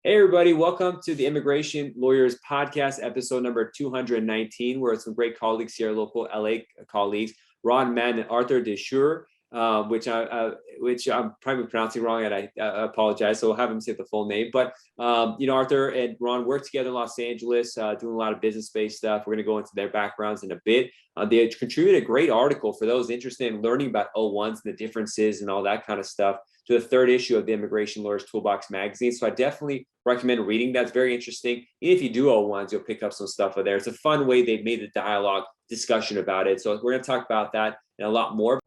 Hey, everybody. Welcome to the Immigration Lawyers Podcast, episode number 219. We're with some great colleagues here, local LA colleagues, Ron, Matten, and Arthur Deucher, which I'm probably pronouncing wrong, and I apologize. So we'll have them say the full name. But, Arthur and Ron work together in Los Angeles, doing a lot of business-based stuff. We're going to go into their backgrounds in a bit. They contributed a great article for those interested in learning about O-1s, the differences and all that kind of stuff, to the third issue of the Immigration Lawyers Toolbox magazine. So I definitely recommend reading that. It's very interesting. Even if you do O-1s, you'll pick up some stuff there. It's a fun way they've made the dialogue discussion about it. So we're going to talk about that and a lot more.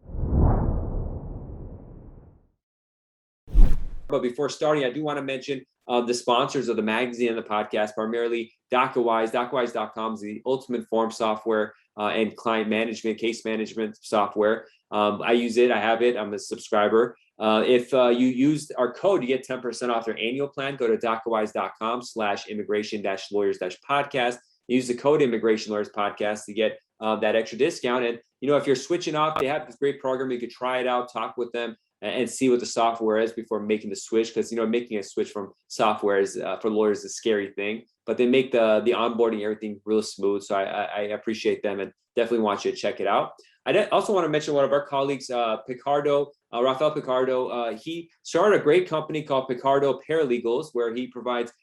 But before starting, I do want to mention the sponsors of the magazine and the podcast, primarily DocuWise. DocuWise.com is the ultimate form software and client management, case management software. I use it. I have it. I'm a subscriber. If you use our code, you get 10% off your annual plan. Go to DocuWise.com/immigration-lawyers-podcast. Use the code Immigration Lawyers Podcast to get that extra discount. And, if you're switching off, they have this great program. You could try it out, talk with them, and see what the software is before making the switch. Because, making a switch from software is for lawyers is a scary thing. But they make the onboarding, everything real smooth. So I appreciate them and definitely want you to check it out. I also want to mention one of our colleagues, Rafael Picardo. He started a great company called Picardo Paralegals, where he provides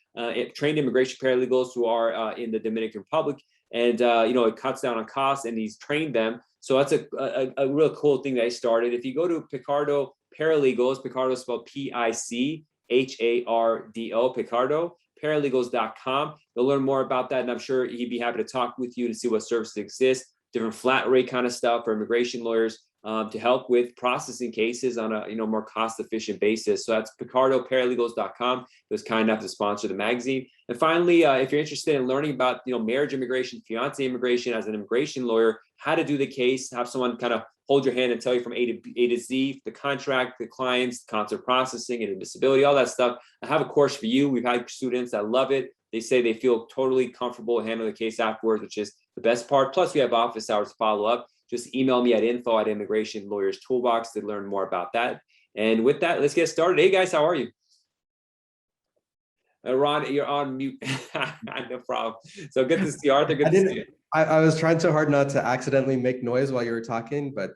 trained immigration paralegals who are in the Dominican Republic. And, it cuts down on costs, and he's trained them. So that's a real cool thing that he started. If you go to Picardo Paralegals, Picardo is spelled Picardo, Picardo, paralegals.com. You'll learn more about that, and I'm sure he'd be happy to talk with you to see what services exist, different flat rate kind of stuff for immigration lawyers to help with processing cases on a more cost-efficient basis. So that's PicardoParalegals.com. It was kind enough to sponsor the magazine. And finally, if you're interested in learning about marriage immigration, fiance immigration as an immigration lawyer, how to do the case, have someone kind of hold your hand and tell you from A to Z, the contract, the clients, concert processing, and admissibility, all that stuff. I have a course for you. We've had students that love it. They say they feel totally comfortable handling the case afterwards, which is the best part. Plus, we have office hours to follow up. Just email me at info@Immigration Lawyers Toolbox to learn more about that. And with that, let's get started. Hey, guys, how are you? Ron, you're on mute. No problem. So good to see you, Arthur. Good to see you. I was trying so hard not to accidentally make noise while you were talking, but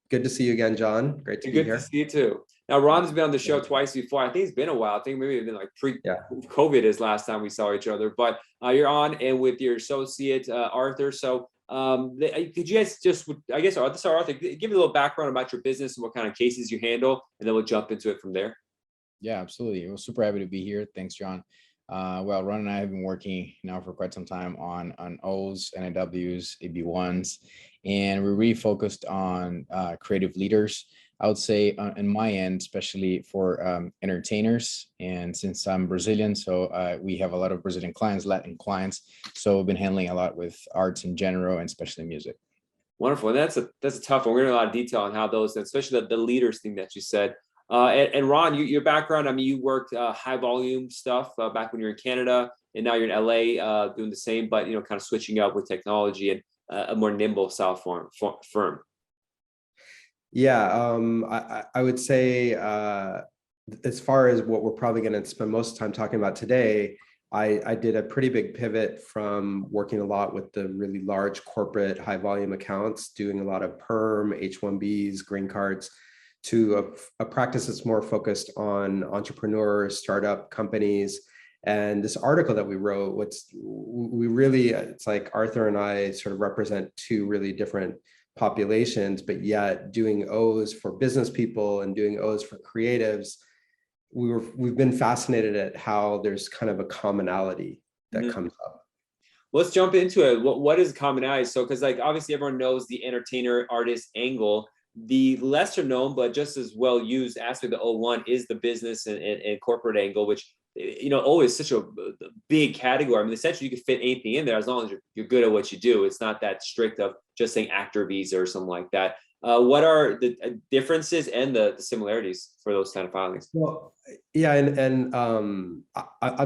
good to see you again, John. Great to be here. Good to see you too. Now, Ron's been on the show twice before. I think it's been a while. I think maybe it's been like pre-COVID is last time we saw each other. But you're on and with your associate, Arthur. So could you guys Arthur, give me a little background about your business and what kind of cases you handle, and then we'll jump into it from there. Yeah, absolutely. We're super happy to be here. Thanks, John. Well, Ron and I have been working now for quite some time on O's, NIWs, AB1s, and we're really focused on creative leaders. I would say on my end, especially for entertainers. And since I'm Brazilian, so we have a lot of Brazilian clients, Latin clients. So we've been handling a lot with arts in general and especially music. Wonderful. And that's a tough one. We're going to a lot of detail on how those, especially the leaders thing that you said. And Ron, your background, I mean, you worked high volume stuff back when you were in Canada, and now you're in LA doing the same, but, kind of switching up with technology and a more nimble style firm. Yeah, I would say as far as what we're probably going to spend most of the time talking about today, I did a pretty big pivot from working a lot with the really large corporate high volume accounts, doing a lot of perm, H-1Bs, green cards, to a practice that's more focused on entrepreneurs, startup companies. And this article that we wrote, it's like Arthur and I sort of represent two really different populations, but yet doing O's for business people and doing O's for creatives, we've been fascinated at how there's kind of a commonality that comes up. Let's jump into it. What is commonality? So, because obviously everyone knows the entertainer artist angle. The lesser known but just as well used aspect of O-1 is the business and corporate angle, which O is such a big category. I mean, essentially you can fit anything in there as long as you're good at what you do. It's not that strict of just saying actor visa or something like that. What are the differences and the similarities for those kind of filings? Well, yeah, and I'm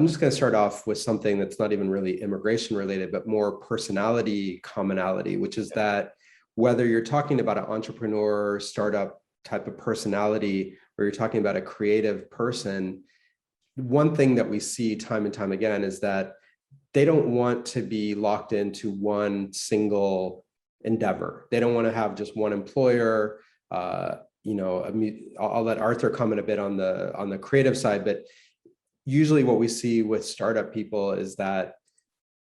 just going to start off with something that's not even really immigration related, but more personality commonality, which is that whether you're talking about an entrepreneur, startup type of personality, or you're talking about a creative person, one thing that we see time and time again is that they don't want to be locked into one single endeavor. They don't want to have just one employer. I'll let Arthur comment a bit on the creative side, but usually what we see with startup people is that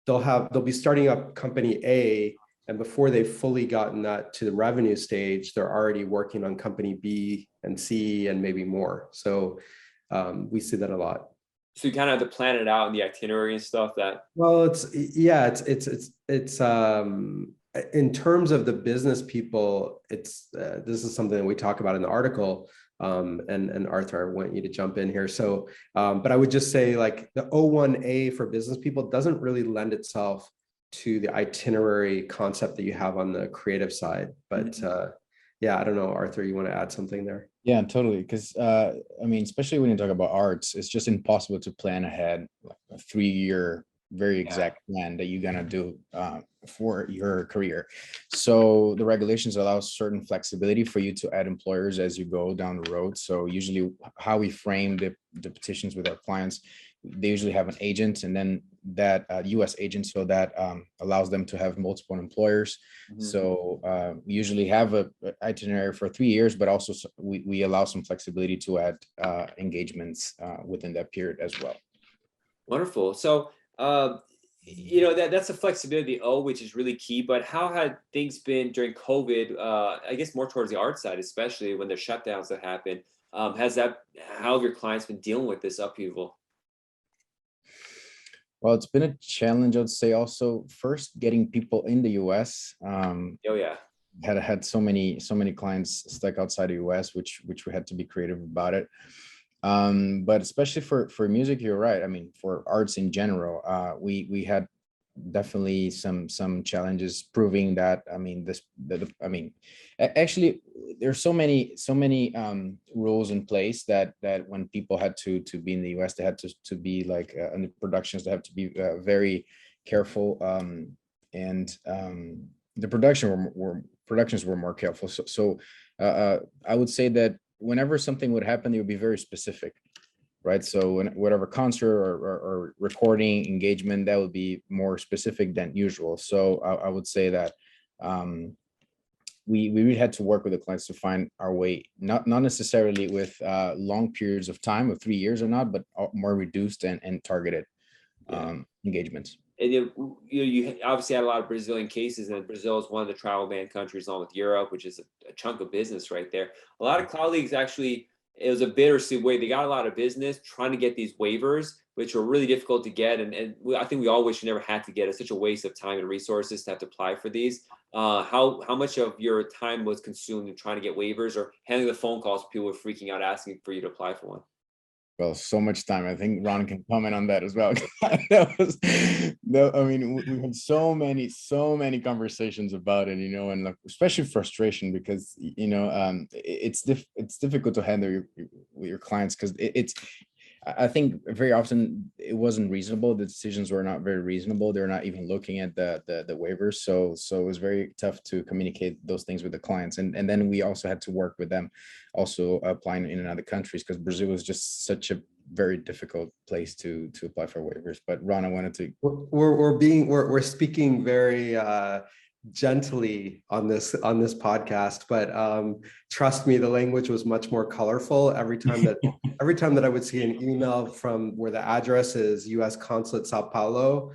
they'll be starting up company A, and before they've fully gotten that to the revenue stage, they're already working on company B and C and maybe more. So we see that a lot. So you kind of have to plan it out in the itinerary and stuff that. Well, it's in terms of the business people, this is something that we talk about in the article. And Arthur, I want you to jump in here. So, but I would just say like the O-1A for business people doesn't really lend itself to the itinerary concept that you have on the creative side. But yeah, I don't know, Arthur, you want to add something there? Yeah, totally. Because I mean, especially when you talk about arts, it's just impossible to plan ahead like a 3-year, very exact plan that you're gonna do for your career. So the regulations allow certain flexibility for you to add employers as you go down the road. So usually, how we frame the petitions with our clients, they usually have an agent, and then that U.S. agent, so that allows them to have multiple employers. So we usually have a itinerary for 3 years, but also we allow some flexibility to add engagements within that period as well. Wonderful. So that's a flexibility, which is really key. But how had things been during COVID? I guess more towards the art side, especially when the shutdowns that happen. How have your clients been dealing with this upheaval? Well, it's been a challenge, I would say. Also, first getting people in the U.S. Oh yeah. Had so many clients stuck outside the U.S., which we had to be creative about it. But especially for music, you're right. I mean, for arts in general, we had definitely some challenges proving that. I mean, actually, there's so many rules in place that when people had to be in the U.S., they had to be like in the productions, they have to be very careful, and the productions were more careful. So I would say that whenever something would happen, they would be very specific, right? So whatever concert or recording engagement, that would be more specific than usual. So I would say that we really had to work with the clients to find our way, not necessarily with long periods of time of 3 years or not, but more reduced and targeted engagements. And you obviously had a lot of Brazilian cases, and Brazil is one of the travel ban countries, along with Europe, which is a chunk of business right there. A lot of colleagues actually, it was a bittersweet way. They got a lot of business trying to get these waivers, which were really difficult to get. And I think we all wish we never had to get it. It's such a waste of time and resources to have to apply for these. How much of your time was consumed in trying to get waivers or handling the phone calls people were freaking out asking for you to apply for one? Well, so much time. I think Ron can comment on that as well. I mean, we had so many conversations about it, and like, especially frustration, because it's difficult to handle with your clients, because I think very often it wasn't reasonable. The decisions were not very reasonable. They're not even looking at the waivers. So it was very tough to communicate those things with the clients. And then we also had to work with them also applying in other countries, because Brazil was just such a very difficult place to apply for waivers. But Ron, I wanted to. We're speaking very gently on this podcast, but trust me, the language was much more colorful every time that I would see an email from where the address is U.S. Consulate Sao Paulo.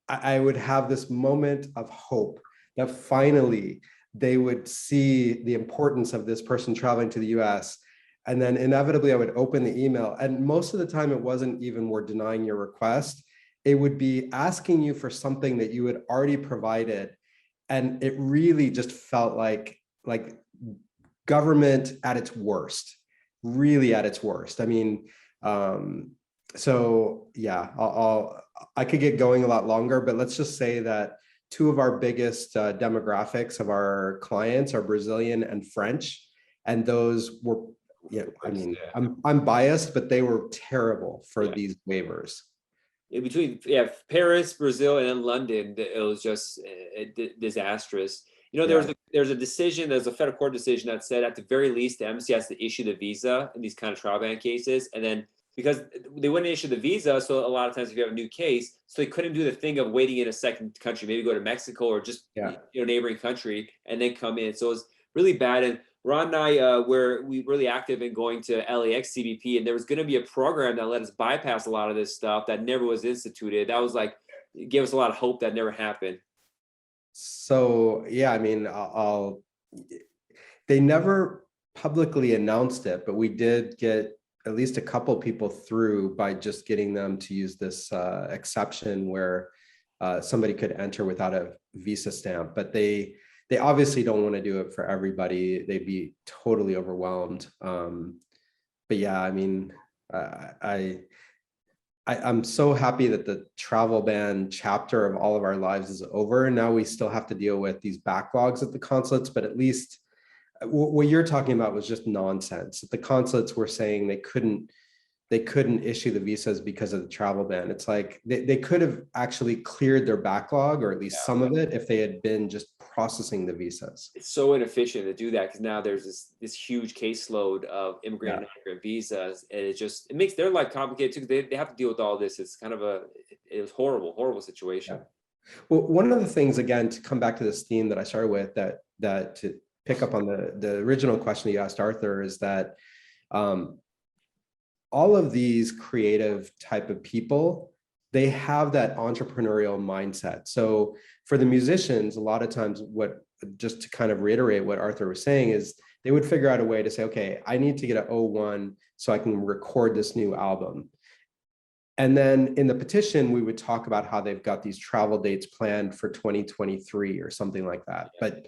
I would have this moment of hope that finally they would see the importance of this person traveling to the U.S. And then inevitably I would open the email, and most of the time it wasn't even we're denying your request. It would be asking you for something that you had already provided. And it really just felt like government at its worst, really at its worst. I mean, so yeah, I could get going a lot longer, but let's just say that two of our biggest demographics of our clients are Brazilian and French, and those were, I mean, I'm biased, but they were terrible for these waivers. Between Paris, Brazil, and then London, it was just disastrous. There's a decision, there's a federal court decision that said at the very least the embassy has to issue the visa in these kind of travel ban cases, and then because they wouldn't issue the visa. So a lot of times if you have a new case, so they couldn't do the thing of waiting in a second country, maybe go to Mexico or just neighboring country and then come in. So it was really bad. And Ron and I we really active in going to LAX CBP, and there was going to be a program that let us bypass a lot of this stuff that never was instituted. That was like, it gave us a lot of hope that never happened. So yeah, I mean, they never publicly announced it, but we did get at least a couple people through by just getting them to use this exception where somebody could enter without a visa stamp. But they obviously don't want to do it for everybody. They'd be totally overwhelmed. But yeah, I mean, I'm so happy that the travel ban chapter of all of our lives is over. Now we still have to deal with these backlogs at the consulates, but at least what you're talking about was just nonsense. The consulates were saying they couldn't issue the visas because of the travel ban. It's like they could have actually cleared their backlog, or at least some of it, if they had been just processing the visas. It's so inefficient to do that because now there's this huge caseload of immigrant and migrant visas, and it makes their life complicated too. They have to deal with all this. It's kind of it was horrible situation. Yeah. Well, one of the things, again, to come back to this theme that I started with, that to pick up on the original question you asked Arthur, is that all of these creative type of people, they have that entrepreneurial mindset. So for the musicians, a lot of times, just to kind of reiterate what Arthur was saying, is they would figure out a way to say, okay, I need to get an O-1 so I can record this new album. And then in the petition, we would talk about how they've got these travel dates planned for 2023 or something like that. But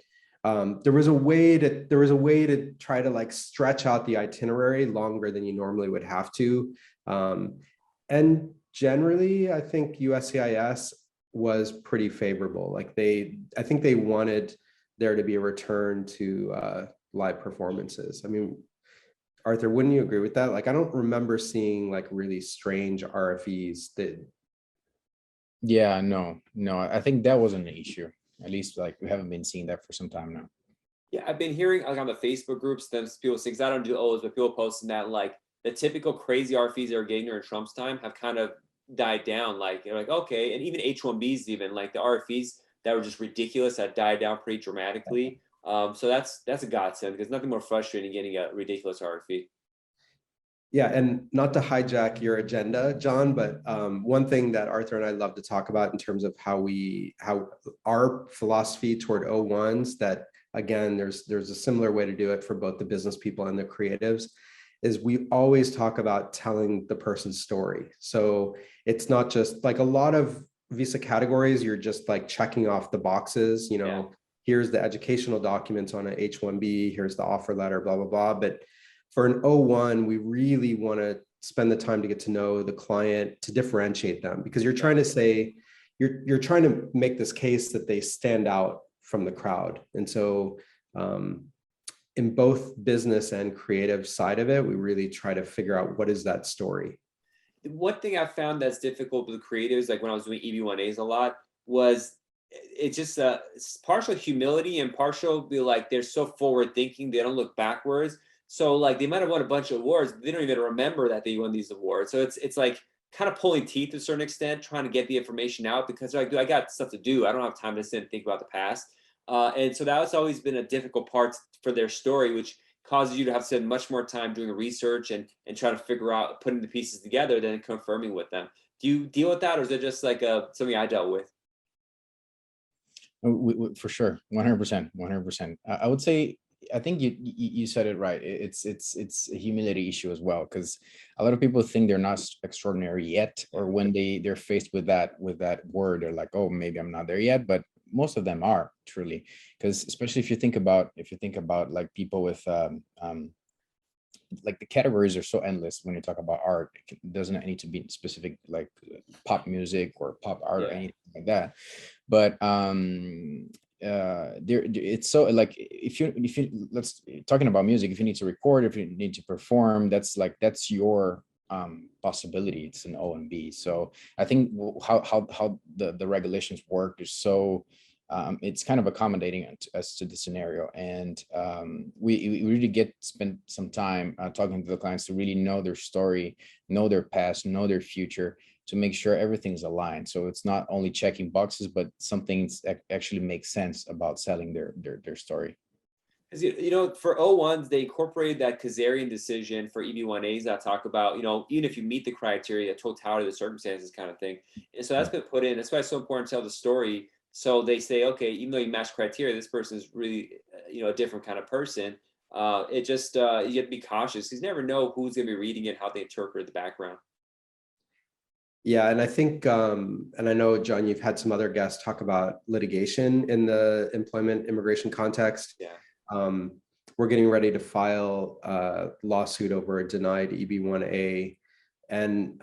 there was a way to try to like stretch out the itinerary longer than you normally would have to. And generally, I think USCIS was pretty favorable. Like I think they wanted there to be a return to live performances. I mean, Arthur, wouldn't you agree with that? Like, I don't remember seeing like really strange RFEs that. Yeah, no, I think that wasn't an issue. At least like we haven't been seeing that for some time now. Yeah, I've been hearing like on the Facebook groups, then people say, because I don't do O's, but people posting that like the typical crazy RFEs they were getting during Trump's time have kind of died down. Like you're like, okay, and even H-1Bs, even like the RFEs that were just ridiculous, that died down pretty dramatically. So that's a godsend, because nothing more frustrating than getting a ridiculous RFE. Yeah, and not to hijack your agenda, John, but one thing that Arthur and I love to talk about in terms of how our philosophy toward O-1s, that again, there's a similar way to do it for both the business people and the creatives, is we always talk about telling the person's story. So it's not just like a lot of visa categories, you're just like checking off the boxes, here's the educational documents on an H-1B, here's the offer letter, blah, blah, blah. But for an O-1, we really want to spend the time to get to know the client, to differentiate them, because you're trying to say, you're trying to make this case that they stand out from the crowd. And so in both business and creative side of it, we really try to figure out what is that story. One thing I found that's difficult with creatives, like when I was doing EB1As a lot, was it's just it's partial humility and partial be like they're so forward thinking, they don't look backwards. So like they might have won a bunch of awards, but they don't even remember that they won these awards. So it's like kind of pulling teeth to a certain extent, trying to get the information out, because they're like, dude, I got stuff to do. I don't have time to sit and think about the past. And so that's always been a difficult part for their story, which causes you to have to spend much more time doing research and trying to figure out, putting the pieces together than confirming with them. Do you deal with that, or is it just like something I dealt with? For sure, 100%. I would say, I think you said it right. It's a humility issue as well, because a lot of people think they're not extraordinary yet, or when they're faced with that word, they're like, oh, maybe I'm not there yet. But most of them are truly, because especially if you think about like people with like the categories are so endless when you talk about art. It doesn't need to be specific like pop music or pop art or anything like that. But it's so like if you let's talking about music, if you need to record, if you need to perform, that's your possibility. It's an O and B. So I think how the regulations work is so it's kind of accommodating us to the scenario. And we really spend some time talking to the clients to really know their story, know their past, know their future, to make sure everything's aligned. So it's not only checking boxes, but something that actually makes sense about selling their story. Because you know, for O-1s, they incorporated that Kazarian decision for EB1As that talk about, you know, even if you meet the criteria, totality of the circumstances kind of thing. And so that's been put in. That's why it's so important to tell the story. So they say, okay, even though you match criteria, this person is really, you know, a different kind of person. It just, you have to be cautious because you never know who's going to be reading it, how they interpret the background. Yeah, and I think, and I know, John, you've had some other guests talk about litigation in the employment immigration context. Yeah. We're getting ready to file a lawsuit over a denied EB1A, and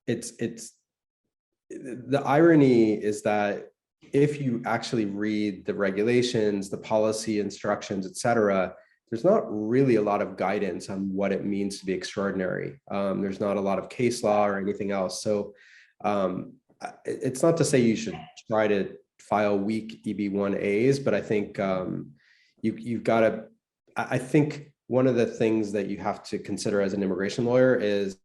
it's the irony is that if you actually read the regulations, the policy instructions, et cetera, there's not really a lot of guidance on what it means to be extraordinary. There's not a lot of case law or anything else. So it's not to say you should try to file weak EB1As, but I think you've got to, I think one of the things that you have to consider as an immigration lawyer is,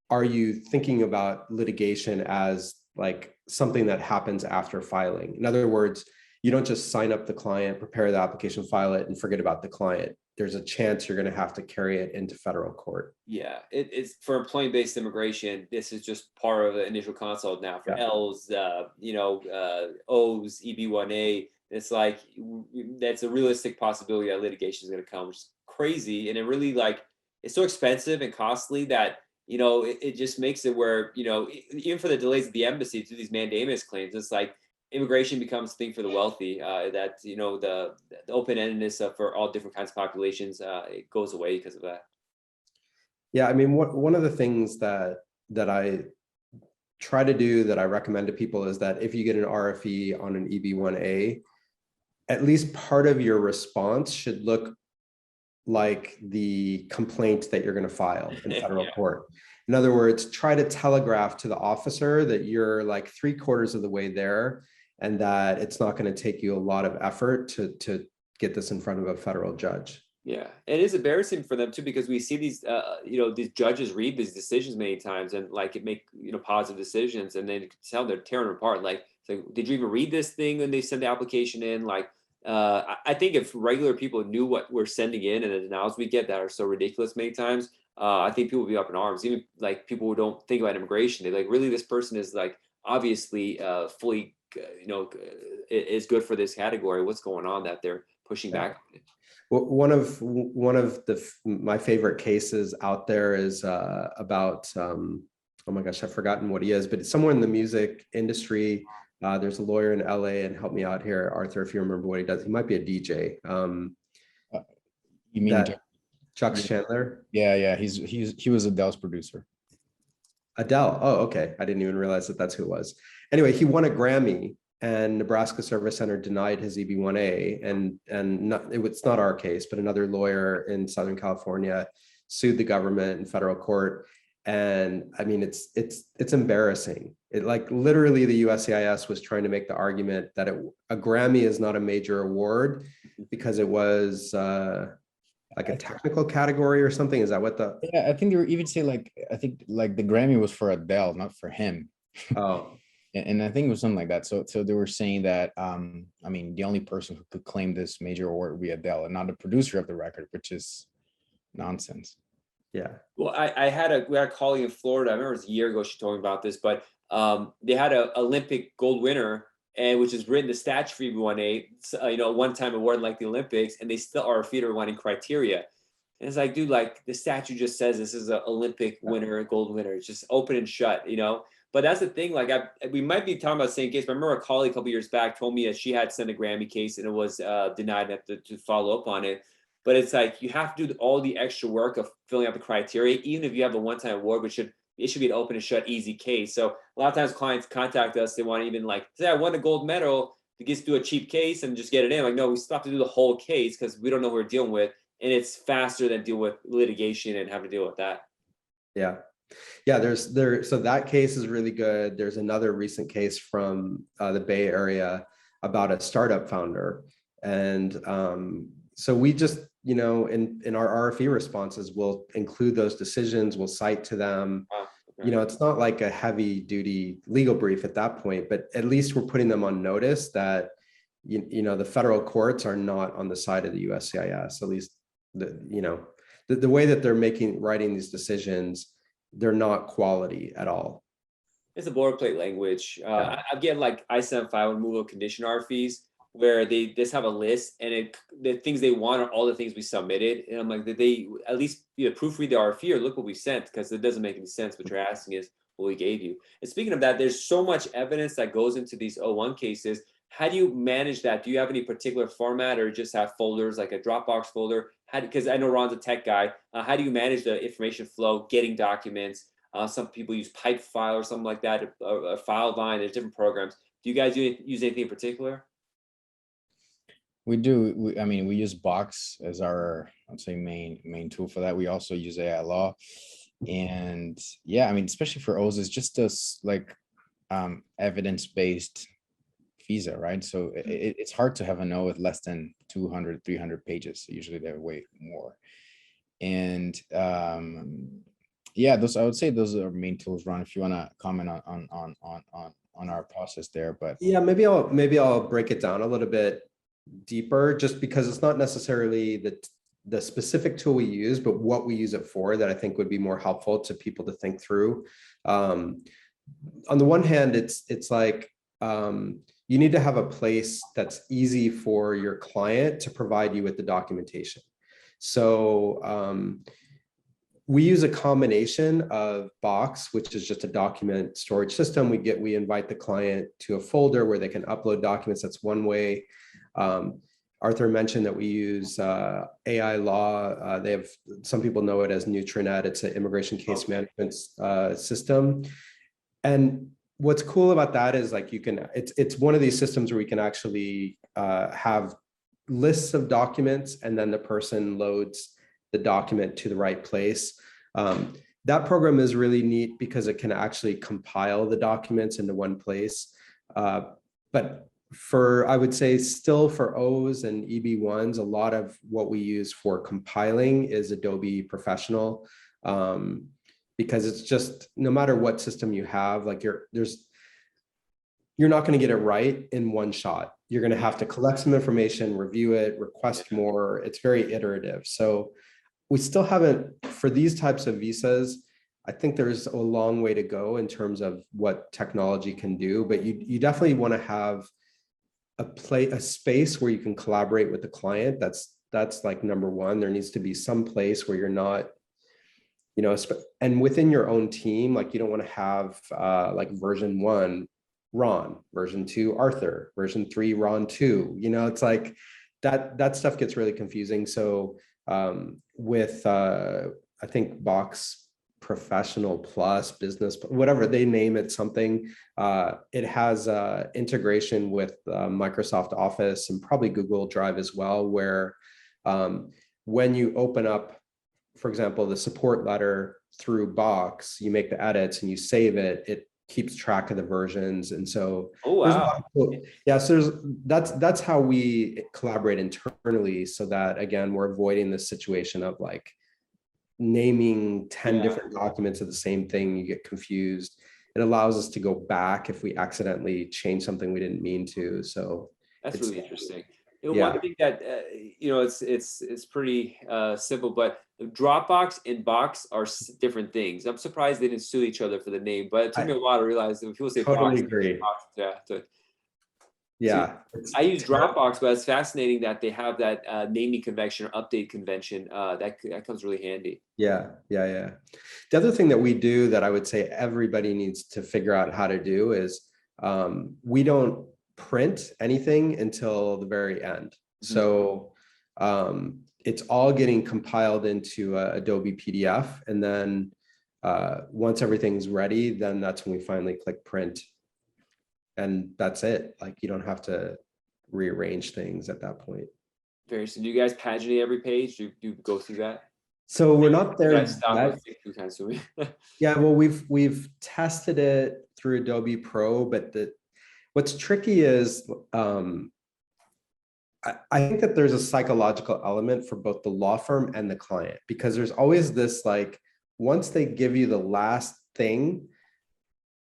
are you thinking about litigation as like something that happens after filing? In other words, you don't just sign up the client, prepare the application, file it, and forget about the client. There's a chance you're going to have to carry it into federal court. Yeah, it's for employment-based immigration. This is just part of the initial consult now for L's, you know, O's, EB1A. It's like that's a realistic possibility that litigation is going to come, which is crazy, and it really like it's so expensive and costly that you know it just makes it where you know even for the delays at the embassy to these mandamus claims, it's like immigration becomes a thing for the wealthy. That you know the open-endedness for all different kinds of populations it goes away because of that. Yeah, I mean, one of the things that I try to do, that I recommend to people, is that if you get an RFE on an EB1A, at least part of your response should look like the complaint that you're going to file in federal court. In other words, try to telegraph to the officer that you're like 3/4 of the way there, and that it's not going to take you a lot of effort to get this in front of a federal judge. Yeah, it is embarrassing for them too, because we see these, you know, these judges read these decisions many times and like it make, you know, positive decisions, and then you can tell they're tearing them apart. Like, did you even read this thing when they send the application in? Like, I think if regular people knew what we're sending in and the denials we get that are so ridiculous many times, I think people would be up in arms. Even like people who don't think about immigration, they like, really, this person is like obviously fully, you know, is good for this category. What's going on that they're pushing back on it? Well, one of my favorite cases out there is about oh my gosh, I've forgotten what he is, but it's somewhere in the music industry. There's a lawyer in LA, and help me out here, Arthur, if you remember what he does. He might be a DJ. You mean Chuck Chandler? Yeah, he was Adele's producer. Adele. Oh, okay. I didn't even realize that that's who it was. Anyway, he won a Grammy, and Nebraska Service Center denied his EB1A, and it's not our case, but another lawyer in Southern California sued the government in federal court. And I mean, it's embarrassing. It, like, literally the USCIS was trying to make the argument that a Grammy is not a major award because it was like a technical category or something. Is that what the? Yeah, I think they were even say like, I think like the Grammy was for Adele, not for him. Oh. And I think it was something like that. So they were saying that, I mean, the only person who could claim this major award would be Adele and not the producer of the record, which is nonsense. Yeah. Well, we had a colleague in Florida. I remember it was a year ago she told me about this, but they had an Olympic gold winner, and which is written the statute for EB1A, you know, one-time award like the Olympics, and they still are feeder wanting criteria. And it's like, dude, like the statute just says this is an Olympic winner, a gold winner. It's just open and shut, you know. But that's the thing. Like, we might be talking about the same case. But I remember a colleague a couple years back told me that she had sent a Grammy case and it was denied, and have to follow up on it. But it's like you have to do all the extra work of filling out the criteria, even if you have a one-time award, which it should be an open and shut, easy case. So a lot of times clients contact us, they want to even like say, I won a gold medal, to just do a cheap case and just get it in. Like, no, we still have to do the whole case because we don't know who we're dealing with, and it's faster than deal with litigation and have to deal with that. Yeah. Yeah, so that case is really good. There's another recent case from the Bay Area about a startup founder. And so we just, in our RFE responses, we'll include those decisions, we'll cite to them. Wow. Okay. It's not like a heavy duty legal brief at that point, but at least we're putting them on notice that, the federal courts are not on the side of the USCIS, at least the way that they're writing these decisions, they're not quality at all. It's a boilerplate language. Yeah. I get like I-75 removal condition RFEs where they just have a list and the things they want are all the things we submitted. And I'm like, did they at least proofread the RFE or look what we sent? Because it doesn't make any sense. What you're asking is what we gave you. And speaking of that, there's so much evidence that goes into these O-1 cases. How do you manage that? Do you have any particular format or just have folders like a Dropbox folder? Because I know Ron's a tech guy. How do you manage the information flow, getting documents? Some people use Pipefile or something like that, a file line. There's different programs. Do you guys use anything in particular? We do. I mean, we use Box as our, I'd say, main tool for that. We also use AI Law, and yeah, I mean, especially for O's, it's just this like evidence-based visa, right? So it's hard to have an O with less than 200, 300 pages. Usually they're way more. And yeah, I would say those are our main tools. Ron, if you want to comment on our process there, but yeah, maybe I'll break it down a little bit deeper, just because it's not necessarily the specific tool we use, but what we use it for that I think would be more helpful to people to think through. On the one hand, it's like you need to have a place that's easy for your client to provide you with the documentation. So we use a combination of Box, which is just a document storage system. We invite the client to a folder where they can upload documents. That's one way. Arthur mentioned that we use AI Law. They have, some people know it as Nutranet. It's an immigration case management system. And what's cool about that is like it's one of these systems where we can actually have lists of documents, and then the person loads the document to the right place. That program is really neat because it can actually compile the documents into one place. But I would say still for O's and EB1s, a lot of what we use for compiling is Adobe Professional, because it's just, no matter what system you have, like you're not going to get it right in one shot. You're going to have to collect some information, review it, request more. It's very iterative. So we still haven't, for these types of visas, I think there's a long way to go in terms of what technology can do, but you definitely want to have a space where you can collaborate with the client. That's like number one. There needs to be some place where you're not, and within your own team, like you don't want to have like version 1 Ron, version 2 Arthur, version 3 Ron 2. It's like that stuff gets really confusing. So with I think Box Professional Plus, Business, whatever they name it, something, it has integration with Microsoft Office and probably Google Drive as well, where when you open up, for example, the support letter through Box, you make the edits and you save it, it keeps track of the versions. And so so that's how we collaborate internally, so that again, we're avoiding this situation of like naming 10 different documents of the same thing. You get confused. It allows us to go back if we accidentally change something we didn't mean to. So that's really interesting. One thing that it's pretty simple, but Dropbox and Box are different things. I'm surprised they didn't sue each other for the name, but it took me a while to realize that when people say totally Box, agree. Box, Yeah. I use Dropbox, but it's fascinating that they have that naming convention or update convention. That comes really handy. Yeah. The other thing that we do that I would say everybody needs to figure out how to do is we don't print anything until the very end. So it's all getting compiled into Adobe PDF. And then once everything's ready, then that's when we finally click print. And that's it. Like you don't have to rearrange things at that point. Very soon. Do you guys paginate every page? Do you go through that? So we're not there I stopped yet. with two times to me. Yeah, well, we've tested it through Adobe Pro, but what's tricky is I think that there's a psychological element for both the law firm and the client, because there's always this, like, once they give you the last thing,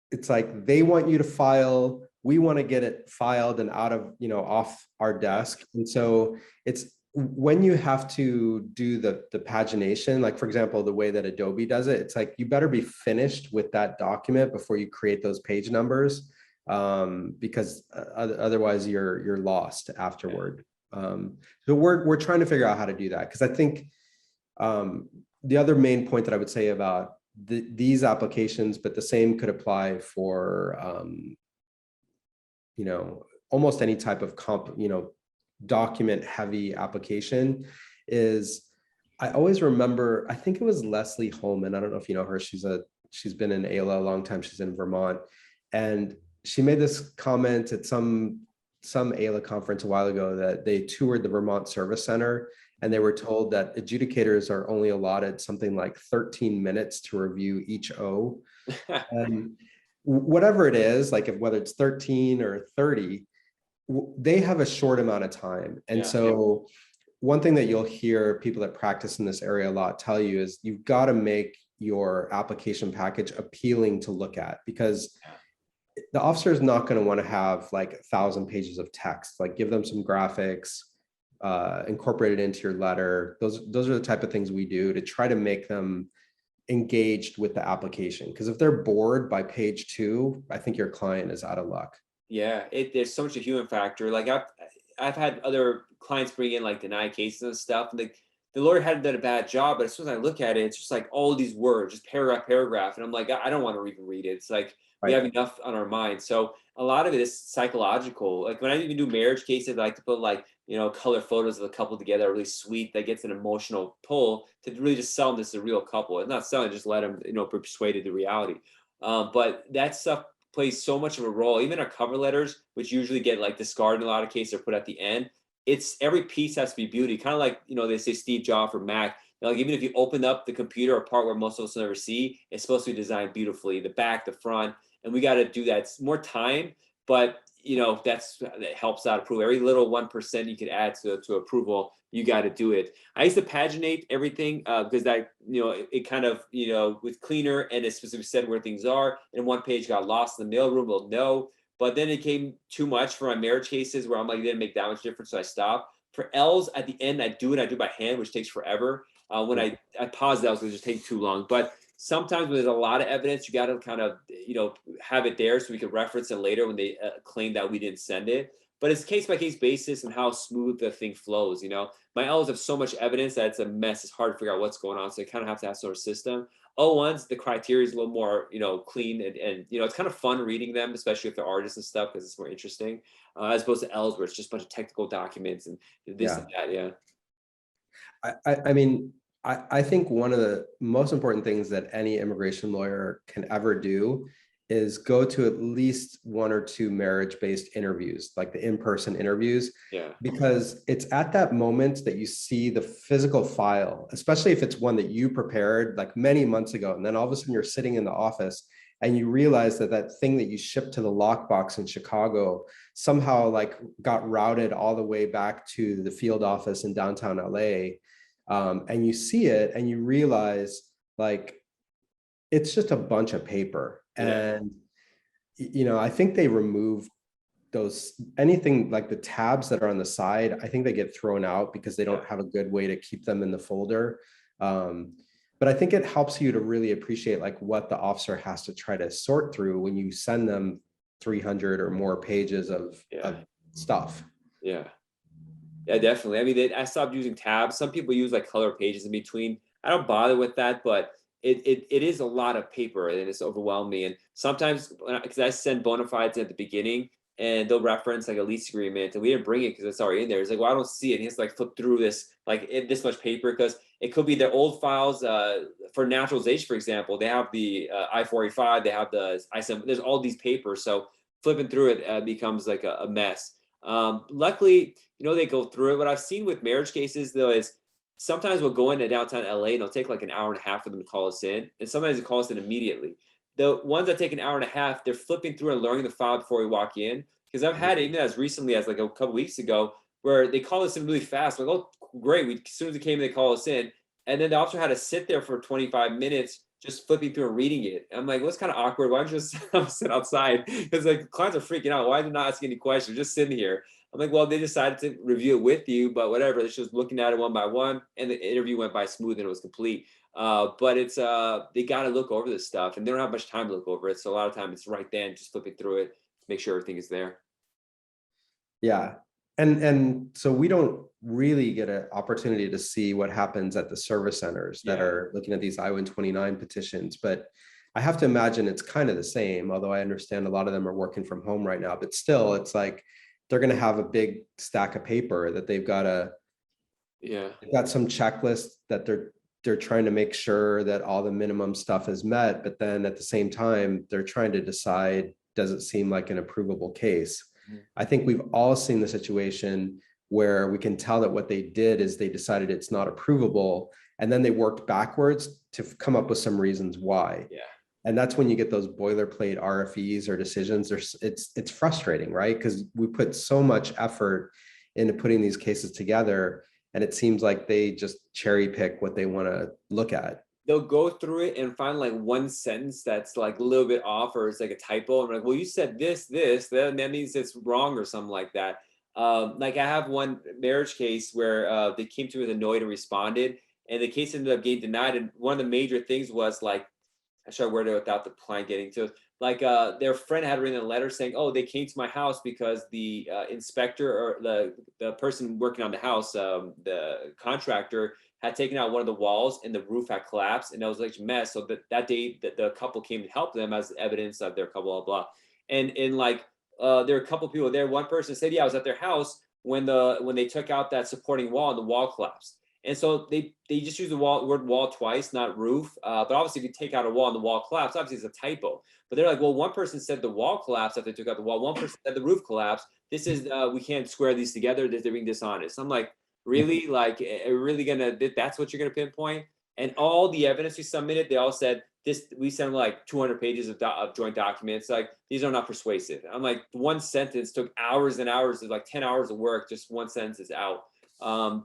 it's like they want you to file, we want to get it filed and out of, off our desk. And so it's when you have to do the pagination, like for example, the way that Adobe does it, it's like you better be finished with that document before you create those page numbers, because otherwise you're lost afterward. So we're trying to figure out how to do that, because I think the other main point that I would say about these applications, but the same could apply for almost any type of document heavy application, is I always remember, I think it was Leslie Holman, I don't know if you know her, she's been in AILA a long time, she's in Vermont, and she made this comment at some AILA conference a while ago that they toured the Vermont Service Center, and they were told that adjudicators are only allotted something like 13 minutes to review each O. And whatever it is, like whether it's 13 or 30, they have a short amount of time. And so one thing that you'll hear people that practice in this area a lot tell you is you've got to make your application package appealing to look at, because the officer is not going to want to have like 1,000 pages of text. Like, give them some graphics, incorporate it into your letter. Those are the type of things we do to try to make them engaged with the application. Because if they're bored by page 2, I think your client is out of luck. Yeah, there's so much a human factor. Like I've had other clients bring in like denied cases and stuff, and the lawyer hadn't done a bad job, but as soon as I look at it, it's just like all these words, just paragraph, and I'm like, I don't want to even read it. It's like we have enough on our mind. So a lot of it is psychological. Like when I even do marriage cases, I like to put like, color photos of the couple together, really sweet, that gets an emotional pull to really just sell them this is a real couple. It's not selling, just let them, be persuaded to reality. But that stuff plays so much of a role. Even our cover letters, which usually get like discarded in a lot of cases, or put at the end. It's every piece has to be beauty. Kind of like, they say Steve Jobs or Mac. Like even if you open up the computer, a part where most of us will never see, it's supposed to be designed beautifully, the back, the front, and we got to do that. It's more time, but that helps out approval. Every little 1% you could add to approval, you got to do it. I used to paginate everything because that it kind of was cleaner, and it specifically said where things are. And one page got lost in the mailroom. Well, no, but then it came too much for my marriage cases where I'm like, it didn't make that much difference, so I stopped. For L's at the end, I do it by hand, which takes forever. When I paused L's, because it just takes too long. But sometimes when there's a lot of evidence, you got to kind of have it there so we can reference it later when they claim that we didn't send it. But it's case by case basis and how smooth the thing flows. My L's have so much evidence that it's a mess. It's hard to figure out what's going on. So you kind of have to have sort of system. O-1s, the criteria is a little more clean, and it's kind of fun reading them, especially if they're artists and stuff, because it's more interesting as opposed to L's where it's just a bunch of technical documents and this and that. Yeah. I mean, I think one of the most important things that any immigration lawyer can ever do is go to at least 1 or 2 marriage-based interviews, like the in-person interviews. Yeah. Because it's at that moment that you see the physical file, especially if it's one that you prepared like many months ago. And then all of a sudden you're sitting in the office and you realize that thing that you shipped to the lockbox in Chicago somehow like got routed all the way back to the field office in downtown LA. And you see it and you realize like, it's just a bunch of paper. And, I think they remove anything like the tabs that are on the side. I think they get thrown out because they don't have a good way to keep them in the folder. But I think it helps you to really appreciate like what the officer has to try to sort through when you send them 300 or more pages of stuff. Yeah, definitely. I mean, I stopped using tabs. Some people use like color pages in between. I don't bother with that, but it is a lot of paper and it's overwhelming. And sometimes, because I send bona fides at the beginning and they'll reference like a lease agreement and we didn't bring it because it's already in there. It's like, well, I don't see it. And he has to like flip through this, like this much paper, because it could be their old files for naturalization, for example. They have the I-485, they have the I-7, there's all these papers. So flipping through it becomes like a mess. Luckily, they go through it. What I've seen with marriage cases though is sometimes we'll go into downtown LA and it'll take like an hour and a half for them to call us in. And sometimes they call us in immediately. The ones that take an hour and a half, they're flipping through and learning the file before we walk in. Because I've had it even as recently as like a couple weeks ago where they call us in really fast. Like, oh, great. As soon as it came in, they call us in. And then the officer had to sit there for 25 minutes just flipping through and reading it. I'm like, well, it's kind of awkward. Why don't you just sit outside? Because like clients are freaking out. Why are they not asking any questions? Just sitting here. I'm like, well, they decided to review it with you, but whatever. They're just looking at it one by one, and the interview went by smooth and it was complete. But it's they got to look over this stuff, and they don't have much time to look over it. So a lot of time it's right then, just flipping through it, make sure everything is there. Yeah. And so we don't really get an opportunity to see what happens at the service centers that are looking at these I-129 petitions, but I have to imagine it's kind of the same, although I understand a lot of them are working from home right now, but still it's like they're going to have a big stack of paper that they've got they've got some checklist that they're trying to make sure that all the minimum stuff is met, but then at the same time, they're trying to decide, does it seem like an approvable case? I think we've all seen the situation where we can tell that what they did is they decided it's not approvable, and then they worked backwards to come up with some reasons why. Yeah. And that's when you get those boilerplate RFEs or decisions. It's frustrating, right? Because we put so much effort into putting these cases together, and it seems like they just cherry pick what they want to look at. They'll go through it and find like one sentence that's like a little bit off, or it's like a typo. I'm like, well, you said this, that means it's wrong or something like that. Like I have one marriage case where they came to me with annoyed and responded, and the case ended up getting denied. And one of the major things was like, I should have worded it without the client getting to it. Like their friend had written a letter saying, oh, they came to my house because the inspector or the person working on the house, the contractor, had taken out one of the walls and the roof had collapsed, and that was like a mess. So that day the couple came to help them as evidence of their couple, blah, blah. And like there were a couple people there. One person said, yeah, I was at their house when they took out that supporting wall and the wall collapsed. And so they just use the word wall twice, not roof. But obviously, if you take out a wall and the wall collapsed, obviously it's a typo. But they're like, well, one person said the wall collapsed after they took out the wall. One person said the roof collapsed. This is we can't square these together. They're being dishonest. I'm like, really? Like, are really gonna? That's what you're gonna pinpoint? And all the evidence we submitted, they all said this. We sent like 200 pages of joint documents. Like, these are not persuasive. I'm like, one sentence took hours and hours. It's like 10 hours of work. Just one sentence is out.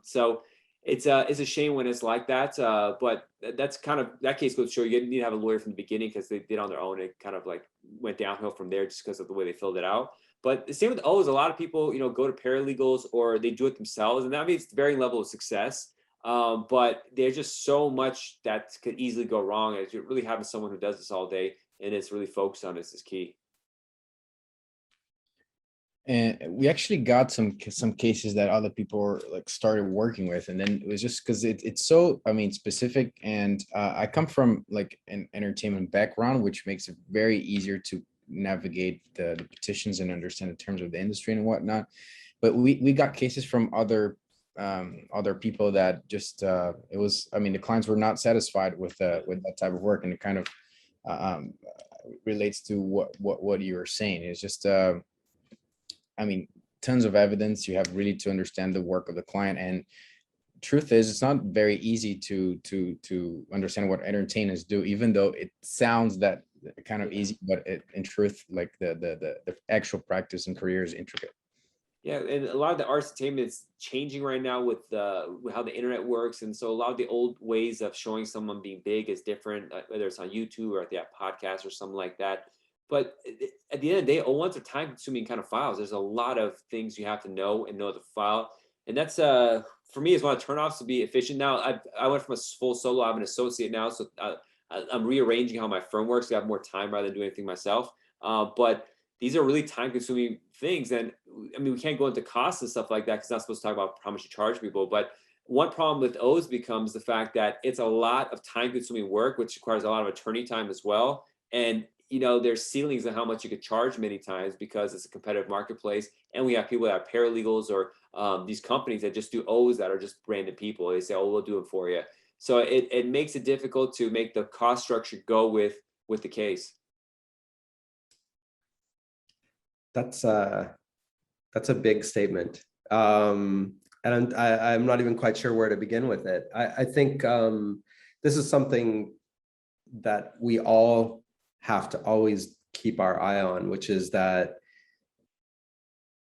So it's a shame when it's like that. But that's kind of, that case goes to show you need to have a lawyer from the beginning, because they did on their own. It kind of like went downhill from there just because of the way they filled it out. But the same with O's. A lot of people, go to paralegals or they do it themselves, and that means varying level of success. But there's just so much that could easily go wrong. As you're really having someone who does this all day and is really focused on this is key. And we actually got some cases that other people were like started working with, and then it was just because it's so, I mean, specific. And I come from like an entertainment background, which makes it very easier to navigate the petitions and understand the terms of the industry and whatnot. But we got cases from other people that just it was, I mean, the clients were not satisfied with that type of work, and it kind of relates to what you were saying. It's just I mean, tons of evidence. You have really to understand the work of the client. And truth is, it's not very easy to understand what entertainers do, even though it sounds that kind of easy, but in truth, like the actual practice and career is intricate. Yeah, and a lot of the arts entertainment is changing right now with how the internet works, and so a lot of the old ways of showing someone being big is different, whether it's on YouTube or if they have podcasts or something like that. But at the end of the day, O-1s are time-consuming kind of files. There's a lot of things you have to know and know the file, and that's for me is one of the turnoffs to be efficient. Now I went from a full solo. I'm an associate now, so I'm rearranging how my firm works to have more time rather than doing anything myself. But these are really time-consuming things, and I mean, we can't go into costs and stuff like that because it's not supposed to talk about how much you charge people. But one problem with O's becomes the fact that it's a lot of time-consuming work, which requires a lot of attorney time as well. And there's ceilings on how much you could charge many times because it's a competitive marketplace. And we have people that are paralegals or these companies that just do O's that are just branded people. They say, oh, we'll do it for you. So it makes it difficult to make the cost structure go with the case. That's a big statement. And and I'm not even quite sure where to begin with it. I think this is something that we all have to always keep our eye on, which is that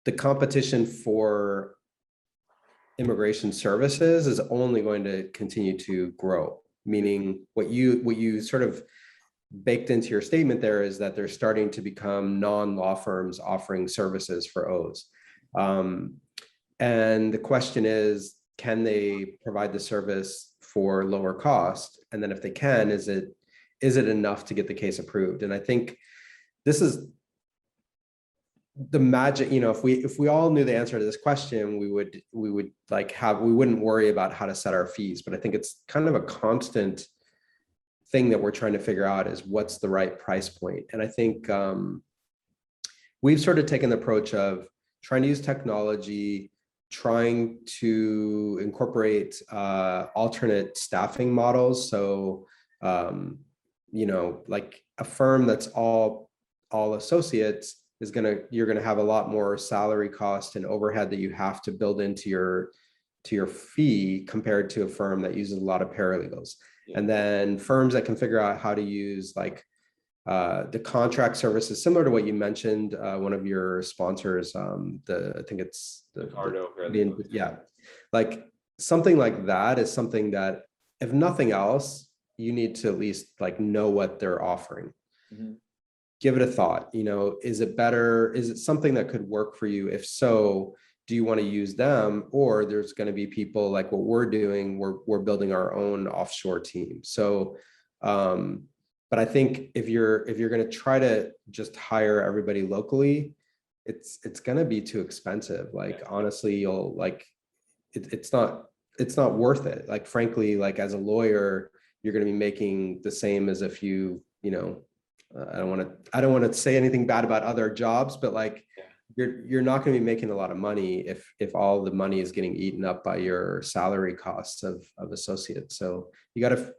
the competition for immigration services is only going to continue to grow. Meaning what you sort of baked into your statement there is that they're starting to become non-law firms offering services for O's. And the question is, can they provide the service for lower cost? And then if they can, is it enough to get the case approved? And I think this is the magic. If we all knew the answer to this question, we wouldn't worry about how to set our fees. But I think it's kind of a constant thing that we're trying to figure out is what's the right price point. And I think we've sort of taken the approach of trying to use technology, trying to incorporate alternate staffing models. So, like a firm that's all associates you're gonna have a lot more salary cost and overhead that you have to build into your fee compared to a firm that uses a lot of paralegals. Yeah. And then firms that can figure out how to use the contract services, similar to what you mentioned, one of your sponsors, I think it's yeah, like something like that is something that, if nothing else, you need to at least know what they're offering. Mm-hmm. Give it a thought. Is it better? Is it something that could work for you? If so, do you want to use them? Or there's going to be people like what we're doing, we're building our own offshore team. So, but I think if you're going to try to just hire everybody locally, it's going to be too expensive. Honestly, you'll it's not worth it. Frankly, as a lawyer, you're going to be making the same as if I don't want to say anything bad about other jobs, but you're not going to be making a lot of money if all the money is getting eaten up by your salary costs of associates. So you got to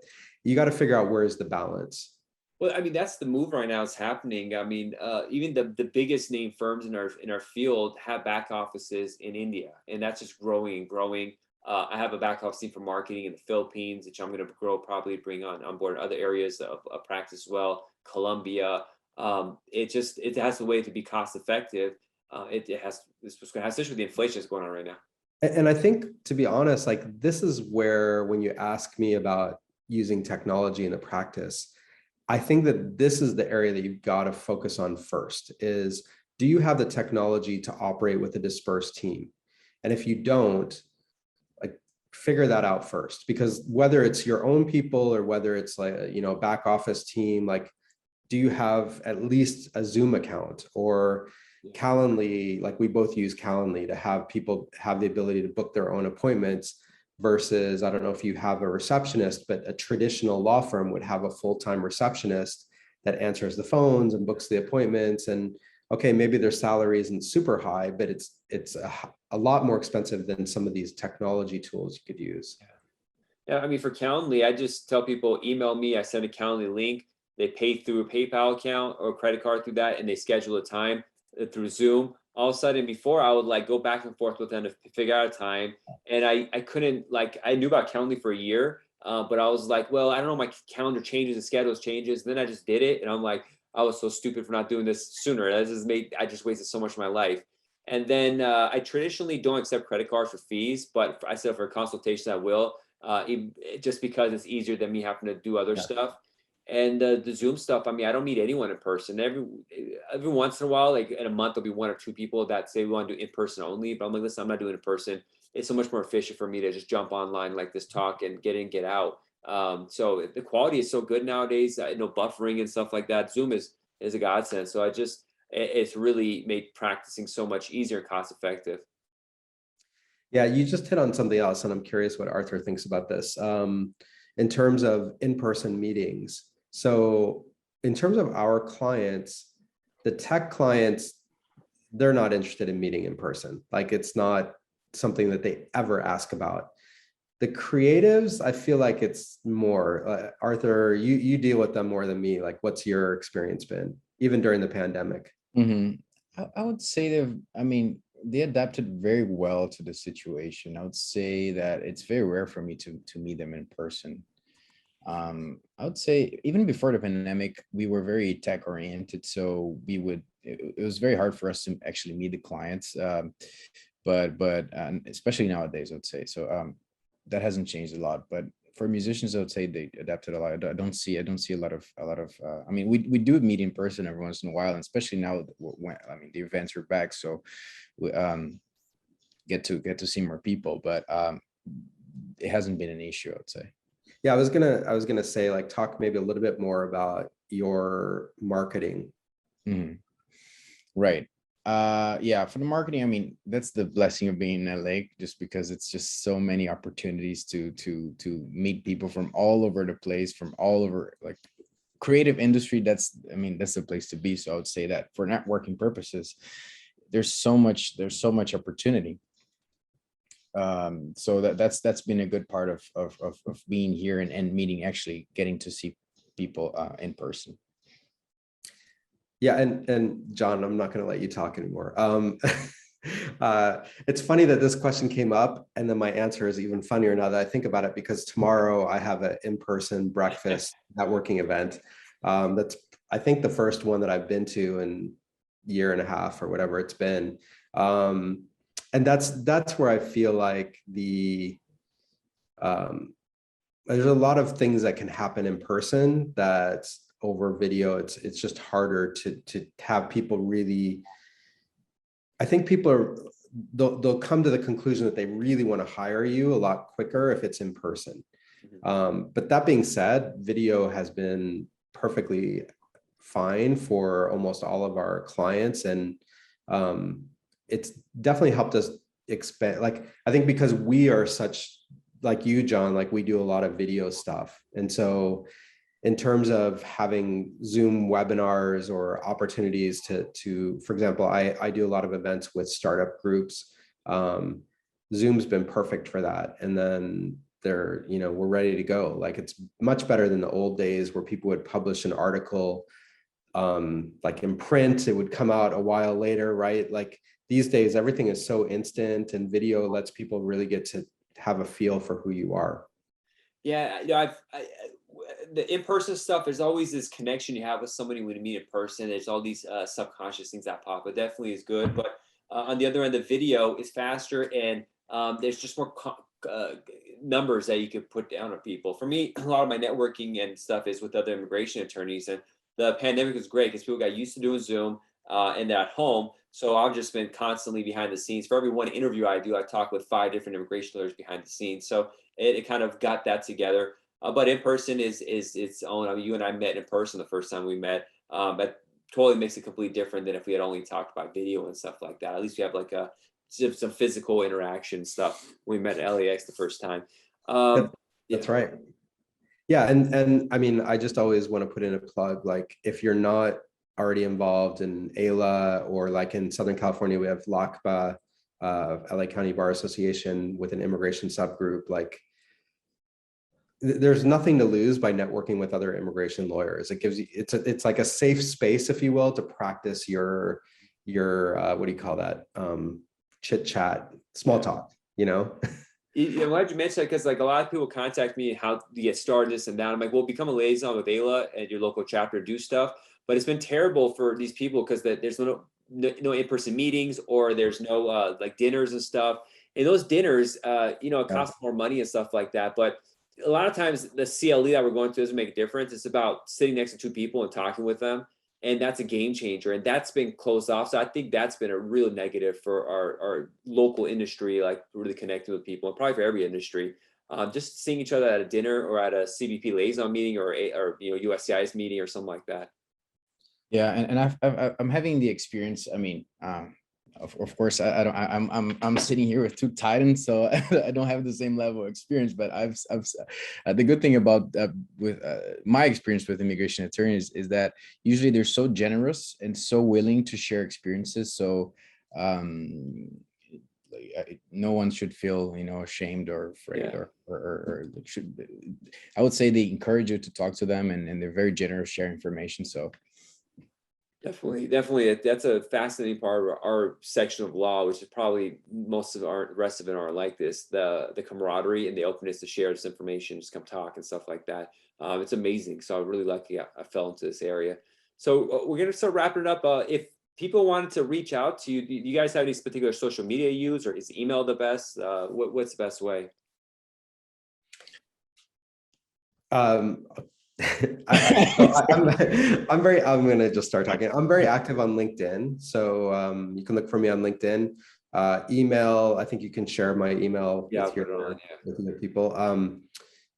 figure out where's the balance. Well, I mean, that's the move right now. It's happening. I mean, even the biggest name firms in our field have back offices in India, and that's just growing and growing. I have a back office team for marketing in the Philippines, which I'm going to grow, probably bring on board other areas of practice as well. Colombia. It has a way to be cost effective. Especially with the inflation that's going on right now. And I think, to be honest, this is where, when you ask me about using technology in the practice, I think that this is the area that you've got to focus on first is, do you have the technology to operate with a dispersed team? And if you don't, figure that out first, because whether it's your own people or whether it's a back office team, do you have at least a Zoom account or Calendly? We both use Calendly to have people have the ability to book their own appointments, versus, I don't know if you have a receptionist, but a traditional law firm would have a full-time receptionist that answers the phones and books the appointments. And okay, maybe their salary isn't super high, but it's a lot more expensive than some of these technology tools you could use. Yeah, I mean, for Calendly, I just tell people, email me, I send a Calendly link, they pay through a PayPal account or a credit card through that, and they schedule a time through Zoom. All of a sudden, before, I would go back and forth with them to figure out a time, and I couldn't, I knew about Calendly for a year, but I was well, I don't know, my calendar changes, the schedules changes, and then I just did it, and I'm I was so stupid for not doing this sooner. I just wasted so much of my life. And then I traditionally don't accept credit cards for fees, but I said for consultations I will, just because it's easier than me having to do other stuff. And the Zoom stuff, I mean, I don't meet anyone in person. Every once in a while, in a month, there'll be one or two people that say we want to do in person only. But I'm listen, I'm not doing it in person. It's so much more efficient for me to just jump online like this, talk, and get in, get out. So the quality is so good nowadays. No buffering and stuff like that. Zoom is a godsend. So it's really made practicing so much easier and cost effective. Yeah, you just hit on something else, and I'm curious what Arthur thinks about this. In terms of in-person meetings. So in terms of our clients, the tech clients, they're not interested in meeting in person. It's not something that they ever ask about. The creatives, I feel like it's more, Arthur, you deal with them more than me. What's your experience been, even during the pandemic? Mm-hmm. I would say that, I mean, they adapted very well to the situation. I would say that it's very rare for me to meet them in person. I would say even before the pandemic, we were very tech oriented, so it was very hard for us to actually meet the clients. But especially nowadays, I would say so. That hasn't changed a lot, but for musicians, I would say they adapted a lot. I don't see a lot of I mean, we do meet in person every once in a while, and especially now when I mean the events are back, so we get to see more people, but it hasn't been an issue, I would say. Yeah, I was gonna say, like, talk maybe a little bit more about your marketing. Mhm. Right. Yeah, for the marketing, I mean, that's the blessing of being in LA, just because it's just so many opportunities to meet people from all over the place, from all over, like, creative industry. I mean, that's the place to be. So I would say that for networking purposes, there's so much opportunity. So that's been a good part of being here and meeting, actually getting to see people in person. Yeah, and John, I'm not going to let you talk anymore. It's funny that this question came up, and then my answer is even funnier now that I think about it, because tomorrow I have an in-person breakfast networking event. That's, I think, the first one that I've been to in a year and a half or whatever it's been. And that's where I feel like there's a lot of things that can happen in person that over video, it's just harder to have people really. I think they'll come to the conclusion that they really want to hire you a lot quicker if it's in person. But that being said, video has been perfectly fine for almost all of our clients, and it's definitely helped us expand. Like, I think because we are such, like you, John, like we do a lot of video stuff, and so in terms of having Zoom webinars or opportunities to, for example, I do a lot of events with startup groups. Zoom's been perfect for that. And then we're ready to go. Like, it's much better than the old days where people would publish an article, like in print, it would come out a while later, right? Like, these days, everything is so instant, and video lets people really get to have a feel for who you are. Yeah, the in-person stuff, there's always this connection you have with somebody when you meet in person. There's all these subconscious things that pop. It definitely is good, but on the other end, the video is faster, and there's just more numbers that you could put down on people. For me, a lot of my networking and stuff is with other immigration attorneys, and the pandemic was great because people got used to doing Zoom and they're at home. So I've just been constantly behind the scenes. For every one interview I do, I talk with 5 different immigration lawyers behind the scenes. So it kind of got that together. But in person is its own. I mean, you and I met in person the first time we met. That totally makes it completely different than if we had only talked by video and stuff like that. At least we have like some physical interaction stuff. We met at LAX the first time. That's right. Yeah, and I mean, I just always want to put in a plug. Like, if you're not already involved in ALA, or like in Southern California, we have LACBA, LA County Bar Association, with an immigration subgroup. Like, there's nothing to lose by networking with other immigration lawyers. It gives you, it's like a safe space, if you will, to practice your what do you call that? Chit chat, small talk, Yeah, why'd you mention that? Because like a lot of people contact me how to get started, this and that. I'm like, well, become a liaison with ALA at your local chapter, do stuff. But it's been terrible for these people because there's no in-person meetings, or there's no like dinners and stuff. And those dinners, it costs more money and stuff like that. But a lot of times the CLE that we're going through doesn't make a difference. It's about sitting next to 2 people and talking with them. And that's a game changer. And that's been closed off. So I think that's been a real negative for our local industry, like really connecting with people, and probably for every industry. Just seeing each other at a dinner or at a CBP liaison meeting or USCIS meeting or something like that. Yeah, and I'm having the experience. I mean, of course, I'm sitting here with 2 titans, so I don't have the same level of experience. But I've the good thing about with my experience with immigration attorneys is that usually they're so generous and so willing to share experiences. So no one should feel ashamed or afraid, or should. I would say they encourage you to talk to them, and they're very generous sharing information. So Definitely. That's a fascinating part of our section of law, which is probably most of our rest of it aren't like this. The camaraderie and the openness to share this information, just come talk and stuff like that. It's amazing. So I'm really lucky I fell into this area. So we're gonna start wrapping it up. If people wanted to reach out to you, do you guys have any particular social media you use, or is email the best? What's the best way? Um, I'm going to just start talking. I'm very active on LinkedIn. So you can look for me on LinkedIn. Email, I think you can share my email Yeah, with, put it on. with other people.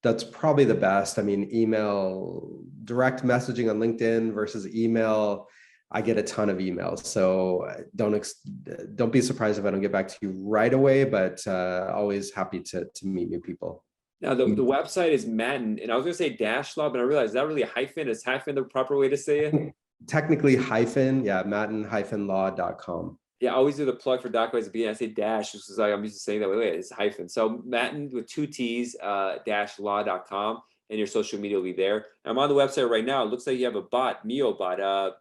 That's probably the best. I mean, email, direct messaging on LinkedIn versus email. I get a ton of emails. So don't be surprised if I don't get back to you right away, but always happy to meet new people. Now the website is Matten, and I was gonna say dash law, but I realized is that really a hyphen? Is hyphen the proper way to say it? Technically hyphen, yeah, matten-law.com. Yeah, I always do the plug for DocWay at the beginning. I say dash, just because I'm used to saying that. Wait, it's hyphen. So Matten with two T's, dash law.com, and your social media will be there. I'm on the website right now. It looks like you have a bot, MioBot.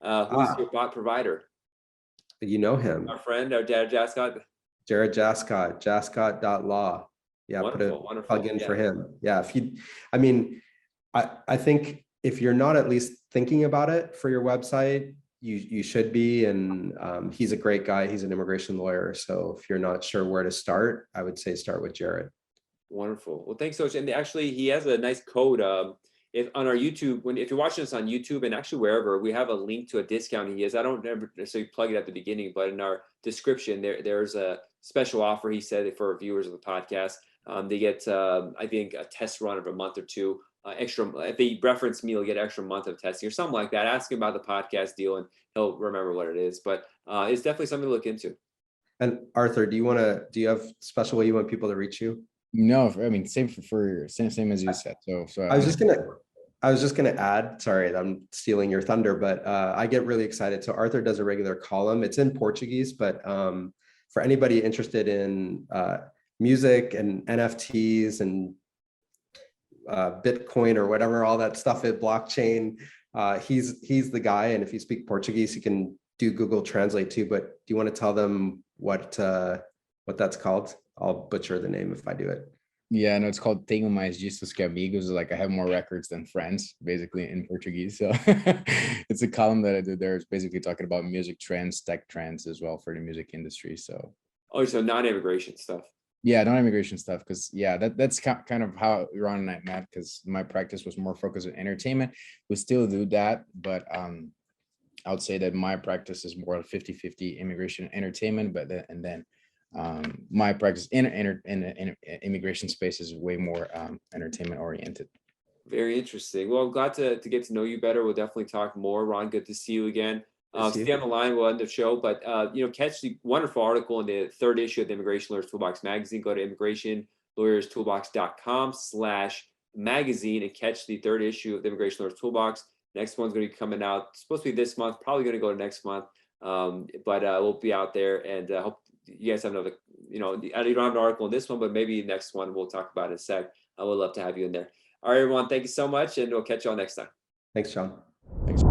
Who's your bot provider? You know him. Our friend, our dad, Jascott. Jared Jascott, jascott.law. Yeah, Wonderful, put a wonderful. plug in for him. Yeah, if you, I mean, I think if you're not at least thinking about it for your website, you should be. And he's a great guy. He's an immigration lawyer. So if you're not sure where to start, I would say start with Jared. Wonderful. Well, thanks so much. And actually, he has a nice code. If on our YouTube, if you're watching this on YouTube and actually wherever, we have a link to a discount he has. I don't ever necessarily plug it at the beginning, but in our description, there's a special offer he said for our viewers of the podcast. They get, I think, a test run of a month or two extra. If they reference me, they'll get an extra month of testing or something like that. Ask him about the podcast deal, and he'll remember what it is. But it's definitely something to look into. And Arthur, do you have special way you want people to reach you? No, I mean, same same as you said. So I was just gonna add, sorry, I'm stealing your thunder, but I get really excited. So Arthur does a regular column. It's in Portuguese, but for anybody interested in music and NFTs and Bitcoin or whatever, all that stuff is blockchain, he's the guy. And if you speak Portuguese, you can do Google Translate too. But do you want to tell them what that's called? I'll butcher the name if I do it. Yeah, no, it's called Tenho Mais Discos que Amigos. Like I have more records than friends, basically in Portuguese. So it's a column that I did there. It's basically talking about music trends, tech trends as well for the music industry. So so non-immigration stuff. Yeah, non-immigration stuff, because yeah, that's kind of how Ron and I met, because my practice was more focused on entertainment. We still do that, but I would say that my practice is more 50-50 immigration and entertainment, but then my practice in immigration space is way more entertainment oriented. Very interesting. Well, I'm glad to get to know you better. We'll definitely talk more. Ron, good to see you again. Stay on the line. We'll end the show, but catch the wonderful article in the third issue of the Immigration Lawyers Toolbox magazine. Go to immigrationlawyerstoolbox.com/magazine and catch the third issue of the Immigration Lawyers Toolbox. Next one's going to be coming out. It's supposed to be this month. Probably going to go to next month. But we'll be out there, and hope you guys have another. I don't have an article in this one, but maybe next one we'll talk about in a sec. I would love to have you in there. All right, everyone. Thank you so much, and we'll catch you all next time. Thanks, John. Thanks.